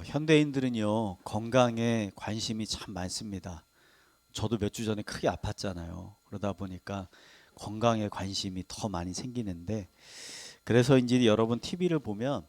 현대인들은요, 건강에 관심이 참 많습니다. 저도 몇 주 전에 크게 아팠잖아요. 그러다 보니까 건강에 관심이 더 많이 생기는데, 그래서인지 여러분 TV를 보면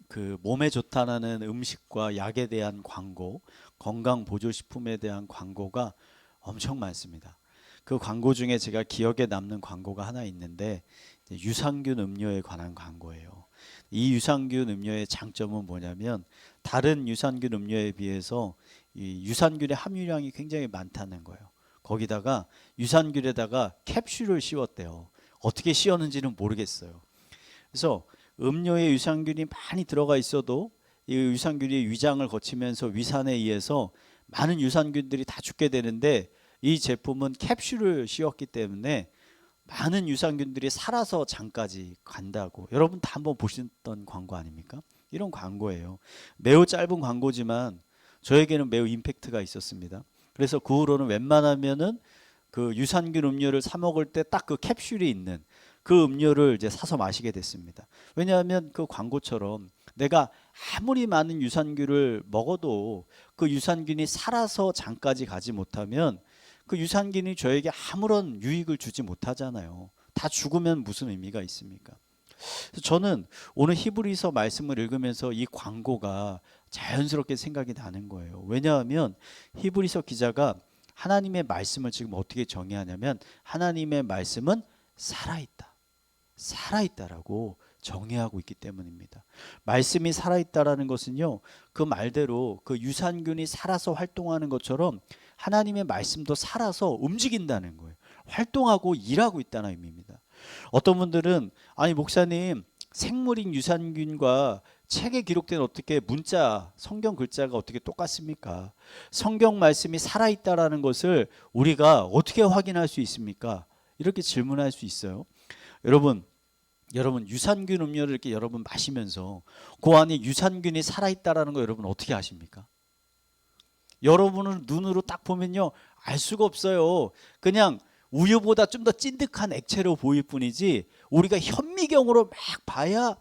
그 몸에 좋다는 음식과 약에 대한 광고, 건강 보조식품에 대한 광고가 엄청 많습니다. 그 광고 중에 제가 기억에 남는 광고가 하나 있는데, 이제 유산균 음료에 관한 광고예요. 이 유산균 음료의 장점은 뭐냐면 다른 유산균 음료에 비해서 이 유산균의 함유량이 굉장히 많다는 거예요. 거기다가 유산균에다가 캡슐을 씌웠대요. 어떻게 씌웠는지는 모르겠어요. 그래서 음료에 유산균이 많이 들어가 있어도 이 유산균이 위장을 거치면서 위산에 의해서 많은 유산균들이 다 죽게 되는데, 이 제품은 캡슐을 씌웠기 때문에 많은 유산균들이 살아서 장까지 간다고. 여러분 다 한번 보셨던 광고 아닙니까? 이런 광고예요. 매우 짧은 광고지만 저에게는 매우 임팩트가 있었습니다. 그래서 그 후로는 웬만하면은 그 유산균 음료를 사 먹을 때 딱 그 캡슐이 있는 그 음료를 이제 사서 마시게 됐습니다. 왜냐하면 그 광고처럼 내가 아무리 많은 유산균을 먹어도 그 유산균이 살아서 장까지 가지 못하면 그 유산균이 저에게 아무런 유익을 주지 못하잖아요. 다 죽으면 무슨 의미가 있습니까? 그래서 저는 오늘 히브리서 말씀을 읽으면서 이 광고가 자연스럽게 생각이 나는 거예요. 왜냐하면 히브리서 기자가 하나님의 말씀을 지금 어떻게 정의하냐면, 하나님의 말씀은 살아있다. 살아있다라고 정의하고 있기 때문입니다. 말씀이 살아있다라는 것은요, 그 말대로 그 유산균이 살아서 활동하는 것처럼 하나님의 말씀도 살아서 움직인다는 거예요. 활동하고 일하고 있다는 의미입니다. 어떤 분들은 아니 목사님, 생물인 유산균과 책에 기록된 어떻게 문자 성경 글자가 어떻게 똑같습니까? 성경 말씀이 살아있다라는 것을 우리가 어떻게 확인할 수 있습니까? 이렇게 질문할 수 있어요. 여러분 유산균 음료를 이렇게 여러분 마시면서 그 안에 유산균이 살아있다라는 거 여러분 어떻게 아십니까? 여러분은 눈으로 딱 보면요, 알 수가 없어요. 그냥 우유보다 좀 더 찐득한 액체로 보일 뿐이지, 우리가 현미경으로 막 봐야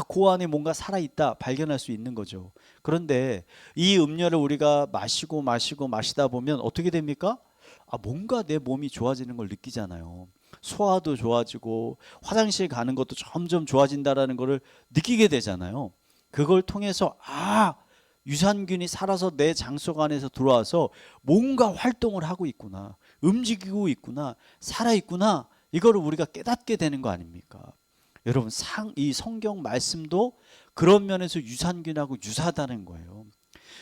그 안에 뭔가 살아있다 발견할 수 있는 거죠. 그런데 이 음료를 우리가 마시다 보면 어떻게 됩니까? 뭔가 내 몸이 좋아지는 걸 느끼잖아요. 소화도 좋아지고 화장실 가는 것도 점점 좋아진다라는 것을 느끼게 되잖아요. 그걸 통해서 유산균이 살아서 내 장속 안에서 들어와서 뭔가 활동을 하고 있구나, 움직이고 있구나, 살아있구나, 이거를 우리가 깨닫게 되는 거 아닙니까? 여러분, 이 성경 말씀도 그런 면에서 유산균하고 유사하다는 거예요.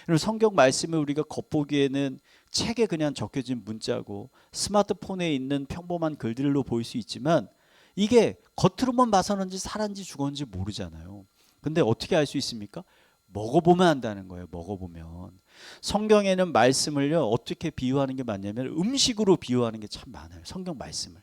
여러분, 성경 말씀을 우리가 겉보기에는 책에 그냥 적혀진 문자고 스마트폰에 있는 평범한 글들로 보일 수 있지만, 이게 겉으로만 봐서는지 살았는지 죽었는지 모르잖아요. 근데 어떻게 알 수 있습니까? 먹어보면 안다는 거예요. 먹어보면. 성경에는 말씀을요, 어떻게 비유하는 게 많냐면 음식으로 비유하는 게 참 많아요. 성경 말씀을.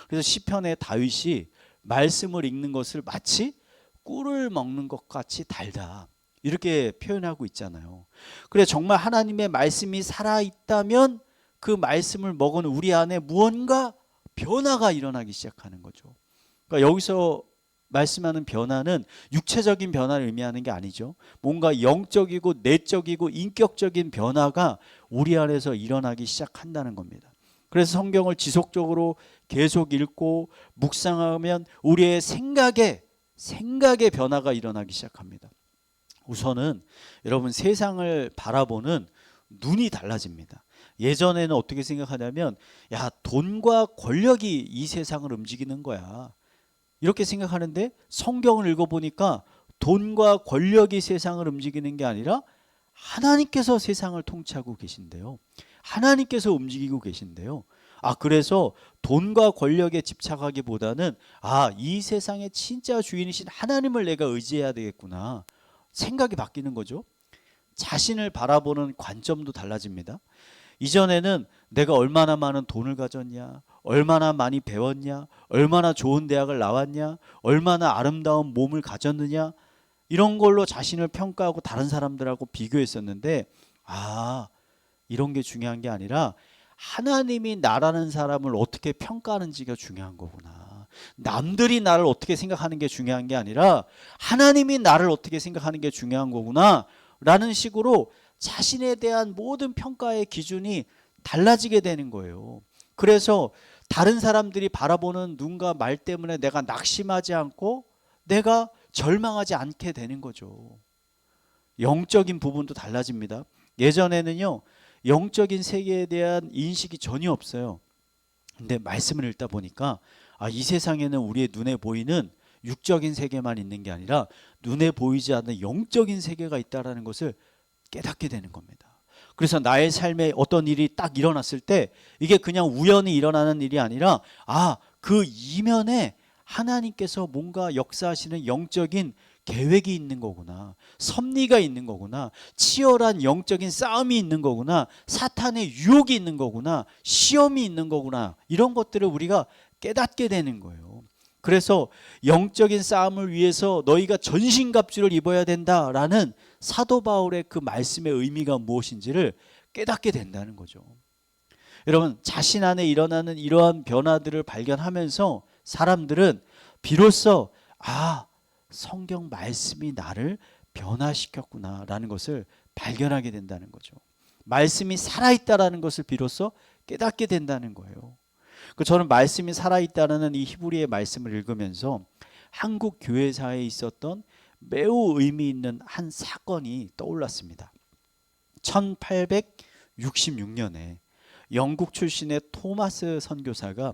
그래서 시편의 다윗이 말씀을 읽는 것을 마치 꿀을 먹는 것 같이 달다, 이렇게 표현하고 있잖아요. 그래, 정말 하나님의 말씀이 살아있다면 그 말씀을 먹은 우리 안에 무언가 변화가 일어나기 시작하는 거죠. 그러니까 여기서 말씀하는 변화는 육체적인 변화를 의미하는 게 아니죠. 뭔가 영적이고 내적이고 인격적인 변화가 우리 안에서 일어나기 시작한다는 겁니다. 그래서 성경을 지속적으로 계속 읽고 묵상하면 우리의 생각의 변화가 일어나기 시작합니다. 우선은 여러분, 세상을 바라보는 눈이 달라집니다. 예전에는 어떻게 생각하냐면, 돈과 권력이 이 세상을 움직이는 거야, 이렇게 생각하는데, 성경을 읽어보니까 돈과 권력이 세상을 움직이는 게 아니라 하나님께서 세상을 통치하고 계신데요. 하나님께서 움직이고 계신데요. 그래서 돈과 권력에 집착하기보다는 이 세상의 진짜 주인이신 하나님을 내가 의지해야 되겠구나, 생각이 바뀌는 거죠. 자신을 바라보는 관점도 달라집니다. 이전에는 내가 얼마나 많은 돈을 가졌냐, 얼마나 많이 배웠냐, 얼마나 좋은 대학을 나왔냐, 얼마나 아름다운 몸을 가졌느냐, 이런 걸로 자신을 평가하고 다른 사람들하고 비교했었는데, 이런 게 중요한 게 아니라 하나님이 나라는 사람을 어떻게 평가하는지가 중요한 거구나. 남들이 나를 어떻게 생각하는 게 중요한 게 아니라 하나님이 나를 어떻게 생각하는 게 중요한 거구나 라는 식으로 자신에 대한 모든 평가의 기준이 달라지게 되는 거예요. 그래서 다른 사람들이 바라보는 눈과 말 때문에 내가 낙심하지 않고 내가 절망하지 않게 되는 거죠. 영적인 부분도 달라집니다. 예전에는요, 영적인 세계에 대한 인식이 전혀 없어요. 근데 말씀을 읽다 보니까 이 세상에는 우리의 눈에 보이는 육적인 세계만 있는 게 아니라 눈에 보이지 않는 영적인 세계가 있다는 것을 깨닫게 되는 겁니다. 그래서 나의 삶에 어떤 일이 딱 일어났을 때 이게 그냥 우연히 일어나는 일이 아니라 그 이면에 하나님께서 뭔가 역사하시는 영적인 계획이 있는 거구나. 섭리가 있는 거구나. 치열한 영적인 싸움이 있는 거구나. 사탄의 유혹이 있는 거구나. 시험이 있는 거구나. 이런 것들을 우리가 깨닫게 되는 거예요. 그래서 영적인 싸움을 위해서 너희가 전신갑주를 입어야 된다라는 사도 바울의 그 말씀의 의미가 무엇인지를 깨닫게 된다는 거죠. 여러분, 자신 안에 일어나는 이러한 변화들을 발견하면서 사람들은 비로소 성경 말씀이 나를 변화시켰구나라는 것을 발견하게 된다는 거죠. 말씀이 살아있다라는 것을 비로소 깨닫게 된다는 거예요. 저는 말씀이 살아있다는 이 히브리의 말씀을 읽으면서 한국 교회사에 있었던 매우 의미 있는 한 사건이 떠올랐습니다. 1866년에 영국 출신의 토마스 선교사가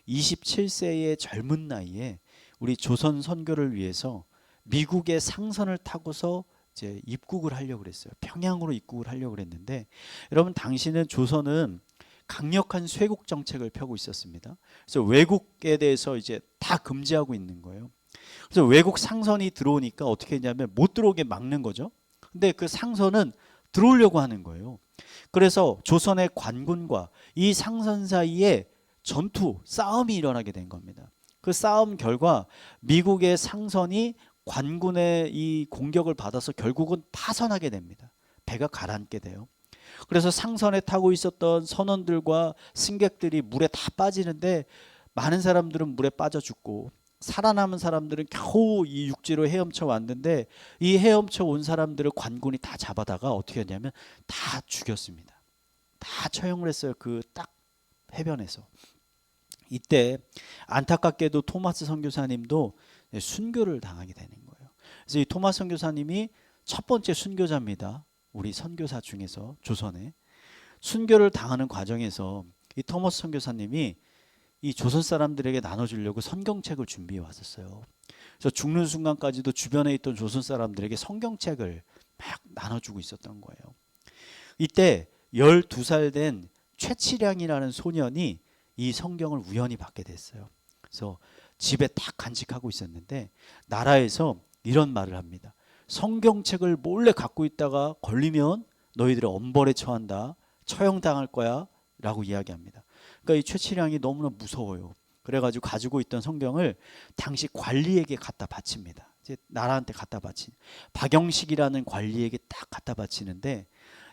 27세의 젊은 나이에 우리 조선 선교를 위해서 미국의 상선을 타고서 이제 입국을 하려고 그랬어요. 평양으로 입국을 하려고 그랬는데, 여러분, 당시는 조선은 강력한 쇄국 정책을 펴고 있었습니다. 그래서 외국에 대해서 이제 다 금지하고 있는 거예요. 그래서 외국 상선이 들어오니까 어떻게 했냐면 못 들어오게 막는 거죠. 근데 그 상선은 들어오려고 하는 거예요. 그래서 조선의 관군과 이 상선 사이에 싸움이 일어나게 된 겁니다. 그 싸움 결과 미국의 상선이 관군의 이 공격을 받아서 결국은 파선하게 됩니다. 배가 가라앉게 돼요. 그래서 상선에 타고 있었던 선원들과 승객들이 물에 다 빠지는데 많은 사람들은 물에 빠져 죽고 살아남은 사람들은 겨우 이 육지로 헤엄쳐 왔는데 이 헤엄쳐 온 사람들을 관군이 다 잡아다가 어떻게 했냐면 다 죽였습니다. 다 처형을 했어요. 그 딱 해변에서. 이때 안타깝게도 토마스 선교사님도 순교를 당하게 되는 거예요. 그래서 이 토마스 선교사님이 첫 번째 순교자입니다. 우리 선교사 중에서 조선에. 순교를 당하는 과정에서 이 토마스 선교사님이 이 조선 사람들에게 나눠주려고 성경책을 준비해 왔었어요. 그래서 죽는 순간까지도 주변에 있던 조선 사람들에게 성경책을 막 나눠주고 있었던 거예요. 이때 12살 된 최치량이라는 소년이 이 성경을 우연히 받게 됐어요. 그래서 집에 딱 간직하고 있었는데 나라에서 이런 말을 합니다. 성경책을 몰래 갖고 있다가 걸리면 너희들의 엄벌에 처한다. 처형당할 거야. 라고 이야기합니다. 그러니까 이 최치량이 너무나 무서워요. 그래가지고 가지고 있던 성경을 당시 관리에게 갖다 바칩니다. 이제 나라한테 갖다 바친 박영식이라는 관리에게 딱 갖다 바치는데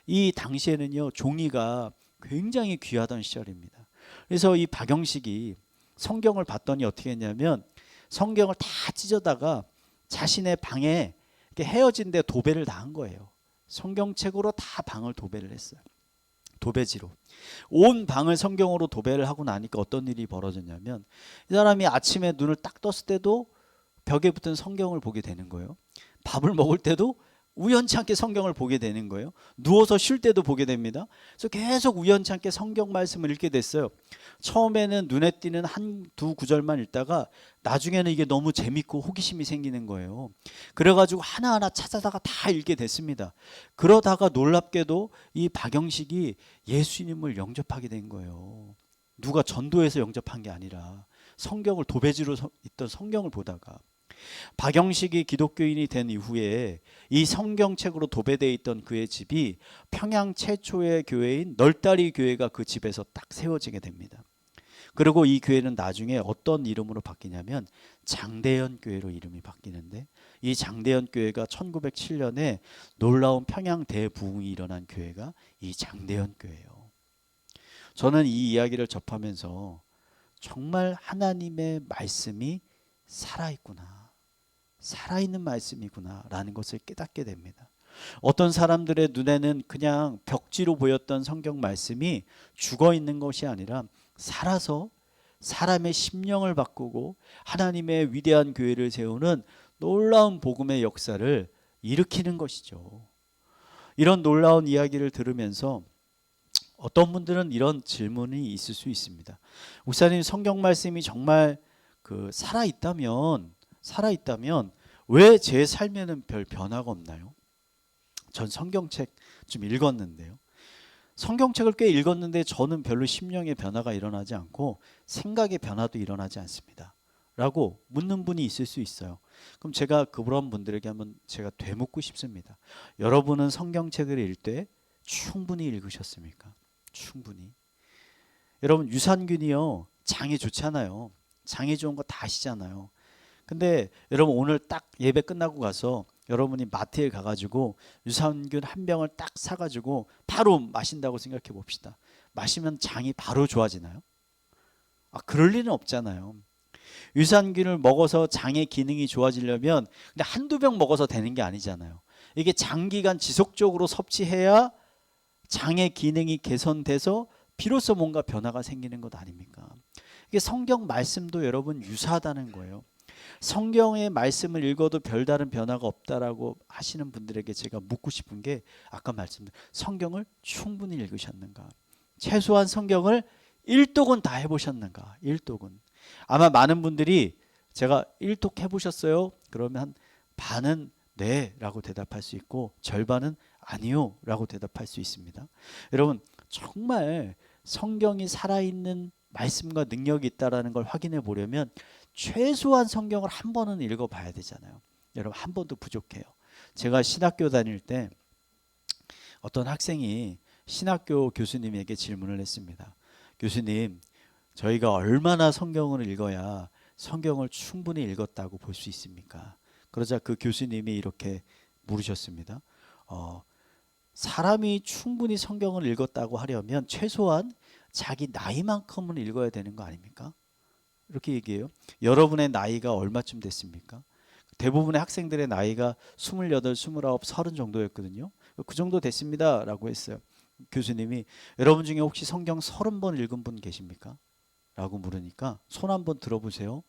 이 당시에는요 종이가 굉장히 귀하던 시절입니다. 그래서 이 박영식이 성경을 봤더니 어떻게 했냐면 성경을 다 찢어다가 자신의 방에 헤어진 데 도배를 다 한 거예요. 성경책으로 다 방을 도배를 했어요. 도배지로. 온 방을 성경으로 도배를 하고 나니까 어떤 일이 벌어졌냐면 이 사람이 아침에 눈을 딱 떴을 때도 벽에 붙은 성경을 보게 되는 거예요. 밥을 먹을 때도 우연치 않게 성경을 보게 되는 거예요. 누워서 쉴 때도 보게 됩니다. 그래서 계속 우연치 않게 성경 말씀을 읽게 됐어요. 처음에는 눈에 띄는 한두 구절만 읽다가 나중에는 이게 너무 재밌고 호기심이 생기는 거예요. 그래가지고 하나하나 찾아다가 다 읽게 됐습니다. 그러다가 놀랍게도 이 박영식이 예수님을 영접하게 된 거예요. 누가 전도해서 영접한 게 아니라 성경을 도배지로 있던 성경을 보다가 박영식이 기독교인이 된 이후에 이 성경책으로 도배되어 있던 그의 집이 평양 최초의 교회인 널다리 교회가 그 집에서 딱 세워지게 됩니다. 그리고 이 교회는 나중에 어떤 이름으로 바뀌냐면 장대현 교회로 이름이 바뀌는데 이 장대현 교회가 1907년에 놀라운 평양 대부흥이 일어난 교회가 이 장대현 교회예요. 저는 이 이야기를 접하면서 정말 하나님의 말씀이 살아있구나, 살아있는 말씀이구나 라는 것을 깨닫게 됩니다. 어떤 사람들의 눈에는 그냥 벽지로 보였던 성경 말씀이 죽어 있는 것이 아니라 살아서 사람의 심령을 바꾸고 하나님의 위대한 교회를 세우는 놀라운 복음의 역사를 일으키는 것이죠. 이런 놀라운 이야기를 들으면서 어떤 분들은 이런 질문이 있을 수 있습니다. 목사님, 성경 말씀이 정말 살아있다면 왜 제 삶에는 별 변화가 없나요? 전 성경책 좀 읽었는데요. 성경책을 꽤 읽었는데 저는 별로 심령의 변화가 일어나지 않고 생각의 변화도 일어나지 않습니다. 라고 묻는 분이 있을 수 있어요. 그럼 제가 그런 분들에게 한번 제가 되묻고 싶습니다. 여러분은 성경책을 읽을 때 충분히 읽으셨습니까? 충분히. 여러분, 유산균이요, 장에 좋잖아요. 장에 좋은 거 다 아시잖아요. 근데 여러분, 오늘 딱 예배 끝나고 가서 여러분이 마트에 가가지고 유산균 한 병을 딱 사가지고 바로 마신다고 생각해 봅시다. 마시면 장이 바로 좋아지나요? 그럴 리는 없잖아요. 유산균을 먹어서 장의 기능이 좋아지려면 근데 한두 병 먹어서 되는 게 아니잖아요. 이게 장기간 지속적으로 섭취해야 장의 기능이 개선돼서 비로소 뭔가 변화가 생기는 것 아닙니까? 이게 성경 말씀도 여러분 유사하다는 거예요. 성경의 말씀을 읽어도 별다른 변화가 없다라고 하시는 분들에게 제가 묻고 싶은 게, 아까 말씀드린 성경을 충분히 읽으셨는가? 최소한 성경을 1독은 다 해보셨는가? 1독은. 아마 많은 분들이 제가 1독 해보셨어요? 그러면 반은 네 라고 대답할 수 있고 절반은 아니요 라고 대답할 수 있습니다. 여러분, 정말 성경이 살아있는 말씀과 능력이 있다는 걸 확인해 보려면 최소한 성경을 한 번은 읽어봐야 되잖아요. 여러분, 한 번도 부족해요. 제가 신학교 다닐 때 어떤 학생이 신학교 교수님에게 질문을 했습니다. 교수님, 저희가 얼마나 성경을 읽어야 성경을 충분히 읽었다고 볼 수 있습니까? 그러자 그 교수님이 이렇게 물으셨습니다. 사람이 충분히 성경을 읽었다고 하려면 최소한 자기 나이만큼은 읽어야 되는 거 아닙니까? 이렇게 얘기해요. 여러분의 나이가 얼마쯤 됐습니까? 대부분의 학생들의 나이가 28, 29, 30 정도였거든요. 그 정도 됐습니다 라고 했어요. 교수님이 여러분 중에 혹시 성경 30번 읽은 분 계십니까? 라고 물으니까 손 한번 들어보세요.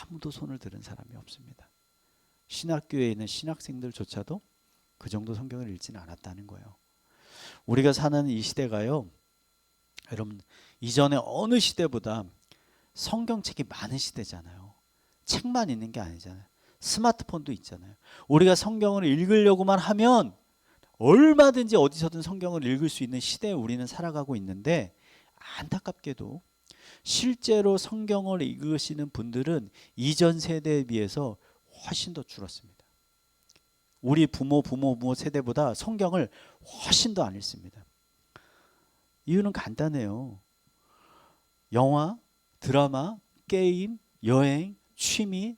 아무도 손을 들은 사람이 없습니다. 신학교에 있는 신학생들조차도 그 정도 성경을 읽지는 않았다는 거예요. 우리가 사는 이 시대가요, 여러분, 이전에 어느 시대보다 성경책이 많은 시대잖아요. 책만 있는 게 아니잖아요. 스마트폰도 있잖아요. 우리가 성경을 읽으려고만 하면 얼마든지 어디서든 성경을 읽을 수 있는 시대에 우리는 살아가고 있는데, 안타깝게도 실제로 성경을 읽으시는 분들은 이전 세대에 비해서 훨씬 더 줄었습니다. 우리 부모 세대보다 성경을 훨씬 더 안 읽습니다. 이유는 간단해요. 영화, 드라마, 게임, 여행, 취미,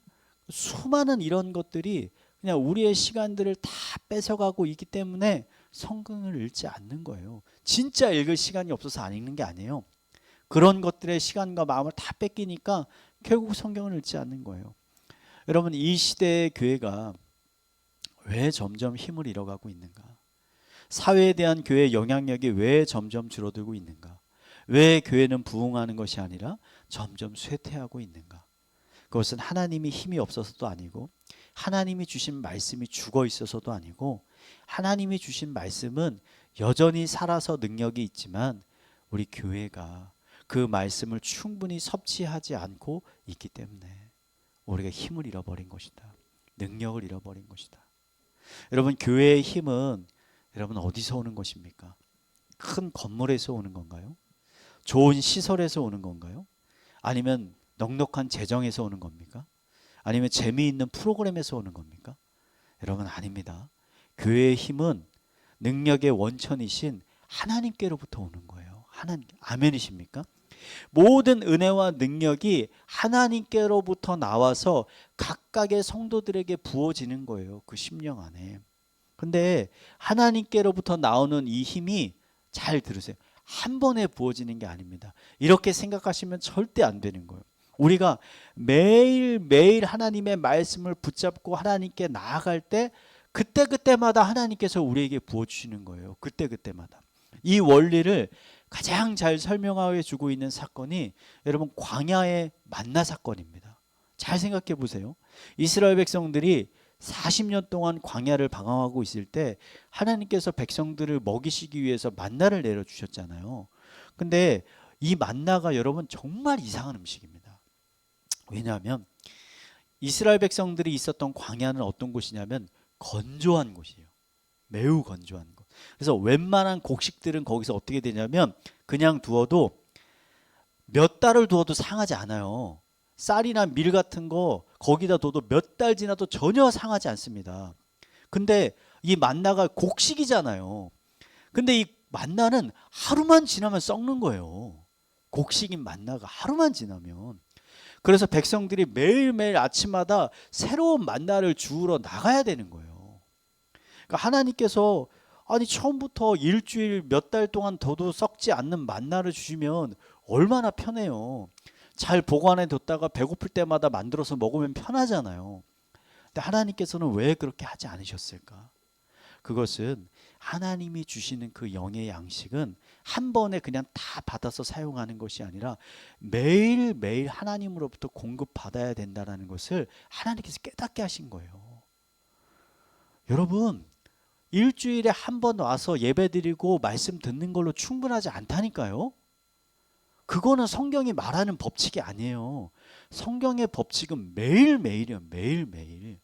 수많은 이런 것들이 그냥 우리의 시간들을 다 뺏어가고 있기 때문에 성경을 읽지 않는 거예요. 진짜 읽을 시간이 없어서 안 읽는 게 아니에요. 그런 것들의 시간과 마음을 다 뺏기니까 결국 성경을 읽지 않는 거예요. 여러분, 이 시대의 교회가 왜 점점 힘을 잃어가고 있는가? 사회에 대한 교회의 영향력이 왜 점점 줄어들고 있는가? 왜 교회는 부흥하는 것이 아니라 점점 쇠퇴하고 있는가? 그것은 하나님이 힘이 없어서도 아니고, 하나님이 주신 말씀이 죽어 있어서도 아니고, 하나님이 주신 말씀은 여전히 살아서 능력이 있지만 우리 교회가 그 말씀을 충분히 섭취하지 않고 있기 때문에 우리가 힘을 잃어버린 것이다. 능력을 잃어버린 것이다. 여러분, 교회의 힘은 여러분 어디서 오는 것입니까? 큰 건물에서 오는 건가요? 좋은 시설에서 오는 건가요? 아니면 넉넉한 재정에서 오는 겁니까? 아니면 재미있는 프로그램에서 오는 겁니까? 여러분, 아닙니다. 교회의 힘은 능력의 원천이신 하나님께로부터 오는 거예요. 하나님, 아멘이십니까? 모든 은혜와 능력이 하나님께로부터 나와서 각각의 성도들에게 부어지는 거예요. 그 심령 안에. 근데 하나님께로부터 나오는 이 힘이, 잘 들으세요, 한 번에 부어지는 게 아닙니다. 이렇게 생각하시면 절대 안 되는 거예요. 우리가 매일매일 하나님의 말씀을 붙잡고 하나님께 나아갈 때 그때그때마다 하나님께서 우리에게 부어주시는 거예요. 그때그때마다. 이 원리를 가장 잘 설명해 주고 있는 사건이 여러분 광야의 만나 사건입니다. 잘 생각해 보세요. 이스라엘 백성들이 40년 동안 광야를 방황하고 있을 때 하나님께서 백성들을 먹이시기 위해서 만나를 내려주셨잖아요. 근데 이 만나가 여러분 정말 이상한 음식입니다. 왜냐하면 이스라엘 백성들이 있었던 광야는 어떤 곳이냐면 건조한 곳이에요. 매우 건조한 곳. 그래서 웬만한 곡식들은 거기서 어떻게 되냐면 그냥 두어도 몇 달을 두어도 상하지 않아요. 쌀이나 밀 같은 거 거기다 둬도 몇 달 지나도 전혀 상하지 않습니다. 근데 이 만나가 곡식이잖아요. 근데 이 만나는 하루만 지나면 썩는 거예요. 곡식인 만나가 하루만 지나면. 그래서 백성들이 매일매일 아침마다 새로운 만나를 주우러 나가야 되는 거예요. 그러니까 하나님께서 아니 처음부터 일주일 몇 달 동안 둬도 썩지 않는 만나를 주시면 얼마나 편해요. 잘 보관해 뒀다가 배고플 때마다 만들어서 먹으면 편하잖아요. 근데 하나님께서는 왜 그렇게 하지 않으셨을까? 그것은 하나님이 주시는 그 영의 양식은 한 번에 그냥 다 받아서 사용하는 것이 아니라 매일매일 하나님으로부터 공급받아야 된다는 것을 하나님께서 깨닫게 하신 거예요. 여러분, 일주일에 한 번 와서 예배드리고 말씀 듣는 걸로 충분하지 않다니까요. 그거는 성경이 말하는 법칙이 아니에요. 성경의 법칙은 매일매일이에요. 매일매일.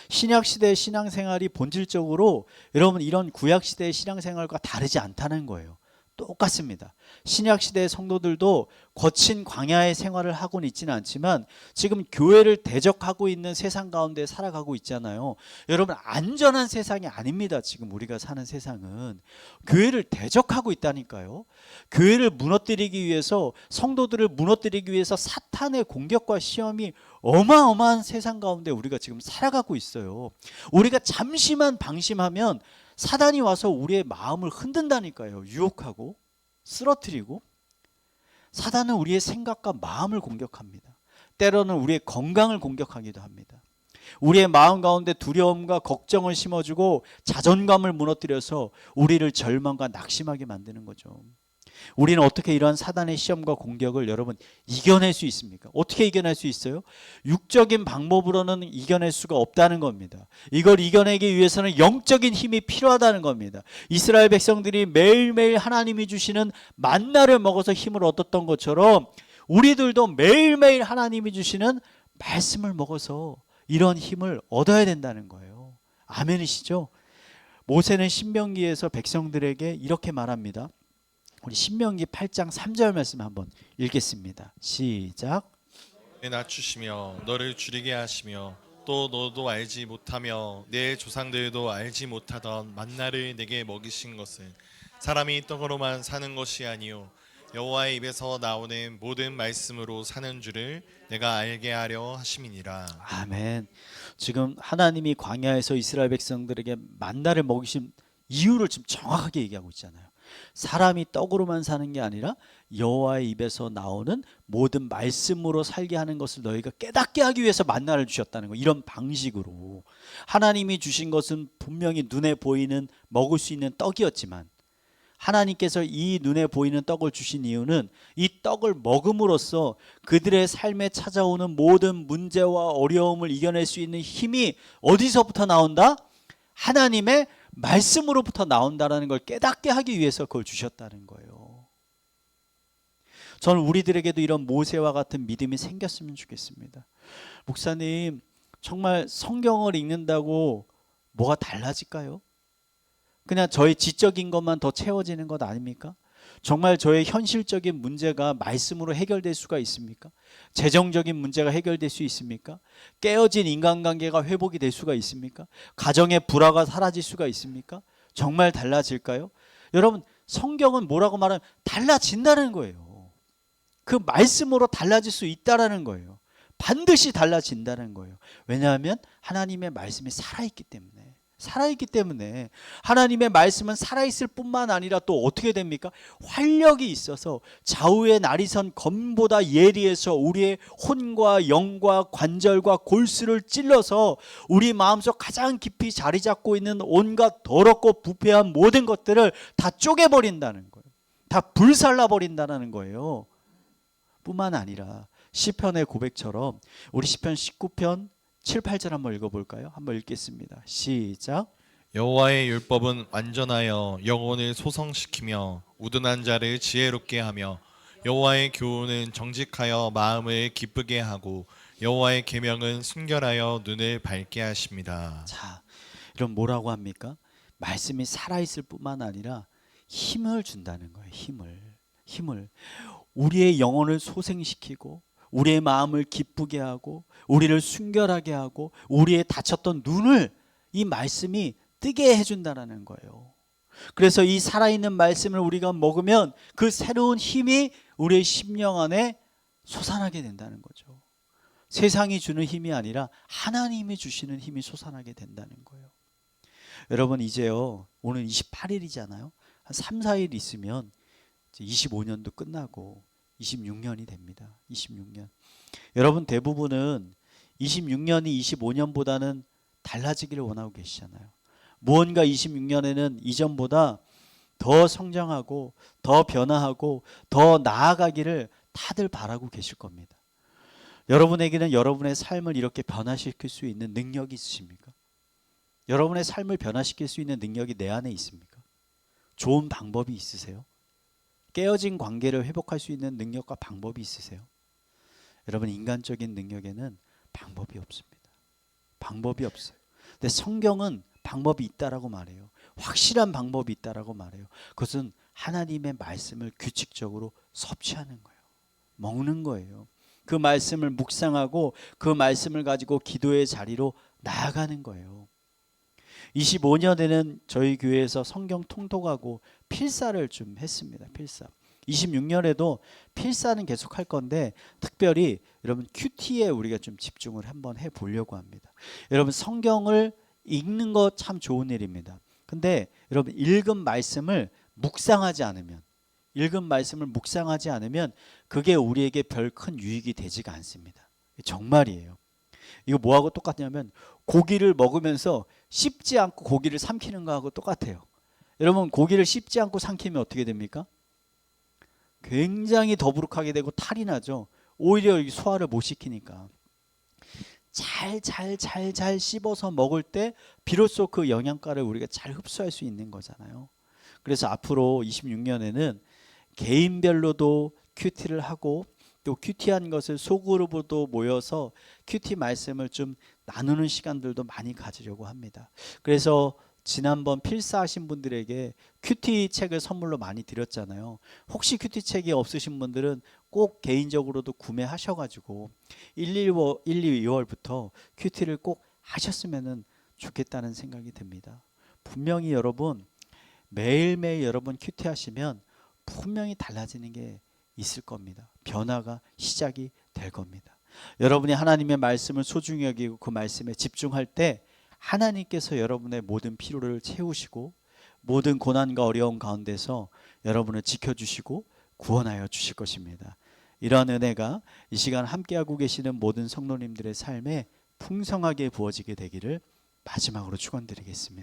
신약시대의 신앙생활이 본질적으로 여러분 이런 구약시대의 신앙생활과 다르지 않다는 거예요. 똑같습니다. 신약시대의 성도들도 거친 광야의 생활을 하고는 있지는 않지만 지금 교회를 대적하고 있는 세상 가운데 살아가고 있잖아요. 여러분 안전한 세상이 아닙니다. 지금 우리가 사는 세상은 교회를 대적하고 있다니까요. 교회를 무너뜨리기 위해서 성도들을 무너뜨리기 위해서 사탄의 공격과 시험이 어마어마한 세상 가운데 우리가 지금 살아가고 있어요. 우리가 잠시만 방심하면 사단이 와서 우리의 마음을 흔든다니까요. 유혹하고 쓰러뜨리고. 사단은 우리의 생각과 마음을 공격합니다. 때로는 우리의 건강을 공격하기도 합니다. 우리의 마음 가운데 두려움과 걱정을 심어주고 자존감을 무너뜨려서 우리를 절망과 낙심하게 만드는 거죠. 우리는 어떻게 이러한 사단의 시험과 공격을 여러분 이겨낼 수 있습니까? 어떻게 이겨낼 수 있어요? 육적인 방법으로는 이겨낼 수가 없다는 겁니다. 이걸 이겨내기 위해서는 영적인 힘이 필요하다는 겁니다. 이스라엘 백성들이 매일매일 하나님이 주시는 만나를 먹어서 힘을 얻었던 것처럼 우리들도 매일매일 하나님이 주시는 말씀을 먹어서 이런 힘을 얻어야 된다는 거예요. 아멘이시죠? 모세는 신명기에서 백성들에게 이렇게 말합니다. 우리 신명기 8장 3절 말씀 한번 읽겠습니다. 시작. 낮추시며 너를 줄이게 하시며 또 너도 알지 못하며 내 조상들도 알지 못하던 만나를 내게 먹이신 것은 사람이 떡으로만 사는 것이 아니요 여호와의 입에서 나오는 모든 말씀으로 사는 줄을 내가 알게 하려 하심이니라. 아멘. 지금 하나님이 광야에서 이스라엘 백성들에게 만나를 먹이신 이유를 지금 정확하게 얘기하고 있잖아요. 사람이 떡으로만 사는 게 아니라 여호와의 입에서 나오는 모든 말씀으로 살게 하는 것을 너희가 깨닫게 하기 위해서 만나를 주셨다는 거. 이런 방식으로 하나님이 주신 것은 분명히 눈에 보이는 먹을 수 있는 떡이었지만 하나님께서 이 눈에 보이는 떡을 주신 이유는 이 떡을 먹음으로써 그들의 삶에 찾아오는 모든 문제와 어려움을 이겨낼 수 있는 힘이 어디서부터 나온다? 하나님의 말씀으로부터 나온다는 걸 깨닫게 하기 위해서 그걸 주셨다는 거예요. 저는 우리들에게도 이런 모세와 같은 믿음이 생겼으면 좋겠습니다. 목사님, 정말 성경을 읽는다고 뭐가 달라질까요? 그냥 저의 지적인 것만 더 채워지는 것 아닙니까? 정말 저의 현실적인 문제가 말씀으로 해결될 수가 있습니까? 재정적인 문제가 해결될 수 있습니까? 깨어진 인간관계가 회복이 될 수가 있습니까? 가정의 불화가 사라질 수가 있습니까? 정말 달라질까요? 여러분, 성경은 뭐라고 말하면 달라진다는 거예요. 그 말씀으로 달라질 수 있다는 거예요. 반드시 달라진다는 거예요. 왜냐하면 하나님의 말씀이 살아있기 때문에. 살아있기 때문에. 하나님의 말씀은 살아있을 뿐만 아니라 또 어떻게 됩니까? 활력이 있어서 좌우의 날이선 검보다 예리해서 우리의 혼과 영과 관절과 골수를 찔러서 우리 마음속 가장 깊이 자리 잡고 있는 온갖 더럽고 부패한 모든 것들을 다 쪼개버린다는 거예요. 다 불살라버린다는 거예요. 뿐만 아니라 시편의 고백처럼 우리 시편 19편 7, 8절 한번 읽어볼까요? 한번 읽겠습니다. 시작. 여호와의 율법은 완전하여 영혼을 소성시키며 우둔한 자를 지혜롭게 하며 여호와의 교훈은 정직하여 마음을 기쁘게 하고 여호와의 계명은 순결하여 눈을 밝게 하십니다. 자, 이런 뭐라고 합니까? 말씀이 살아있을 뿐만 아니라 힘을 준다는 거예요. 힘을 우리의 영혼을 소생시키고 우리의 마음을 기쁘게 하고 우리를 순결하게 하고 우리의 닫혔던 눈을 이 말씀이 뜨게 해준다는 거예요. 그래서 이 살아있는 말씀을 우리가 먹으면 그 새로운 힘이 우리의 심령 안에 솟아나게 된다는 거죠. 세상이 주는 힘이 아니라 하나님이 주시는 힘이 솟아나게 된다는 거예요. 여러분 이제요, 오늘 28일이잖아요. 한 3, 4일 있으면 25년도 끝나고 26년이 됩니다. 26년. 여러분 대부분은 26년이 25년보다는 달라지기를 원하고 계시잖아요. 무언가 26년에는 이전보다 더 성장하고 더 변화하고 더 나아가기를 다들 바라고 계실 겁니다. 여러분에게는 여러분의 삶을 이렇게 변화시킬 수 있는 능력이 있으십니까? 여러분의 삶을 변화시킬 수 있는 능력이 내 안에 있습니까? 좋은 방법이 있으세요? 깨어진 관계를 회복할 수 있는 능력과 방법이 있으세요? 여러분 인간적인 능력에는 방법이 없습니다. 방법이 없어요. 근데 성경은 방법이 있다라고 말해요. 확실한 방법이 있다라고 말해요. 그것은 하나님의 말씀을 규칙적으로 섭취하는 거예요. 먹는 거예요. 그 말씀을 묵상하고 그 말씀을 가지고 기도의 자리로 나아가는 거예요. 25년에는 저희 교회에서 성경 통독하고 필사를 좀 했습니다. 필사. 26년에도 필사는 계속 할 건데 특별히 여러분 큐티에 우리가 좀 집중을 한번 해보려고 합니다. 여러분 성경을 읽는 거 참 좋은 일입니다. 근데 여러분 읽은 말씀을 묵상하지 않으면 그게 우리에게 별 큰 유익이 되지가 않습니다. 정말이에요. 이거 뭐하고 똑같냐면 고기를 먹으면서 씹지 않고 고기를 삼키는 거하고 똑같아요. 여러분 고기를 씹지 않고 삼키면 어떻게 됩니까? 굉장히 더부룩하게 되고 탈이 나죠. 오히려 소화를 못 시키니까. 잘 씹어서 먹을 때 비로소 그 영양가를 우리가 잘 흡수할 수 있는 거잖아요. 그래서 앞으로 26년에는 개인별로도 큐티를 하고 또 큐티한 것을 소그룹으로도 모여서 큐티 말씀을 좀 나누는 시간들도 많이 가지려고 합니다. 그래서 지난번 필사하신 분들에게 큐티 책을 선물로 많이 드렸잖아요. 혹시 큐티 책이 없으신 분들은 꼭 개인적으로도 구매하셔가지고 1, 2, 2월부터 큐티를 꼭 하셨으면 좋겠다는 생각이 듭니다. 분명히 여러분 매일매일 여러분 큐티 하시면 분명히 달라지는 게 있을 겁니다. 변화가 시작이 될 겁니다. 여러분이 하나님의 말씀을 소중히 여기고 그 말씀에 집중할 때 하나님께서 여러분의 모든 필요를 채우시고 모든 고난과 어려움 가운데서 여러분을 지켜주시고 구원하여 주실 것입니다. 이러한 은혜가 이 시간 함께하고 계시는 모든 성도님들의 삶에 풍성하게 부어지게 되기를 마지막으로 축원드리겠습니다.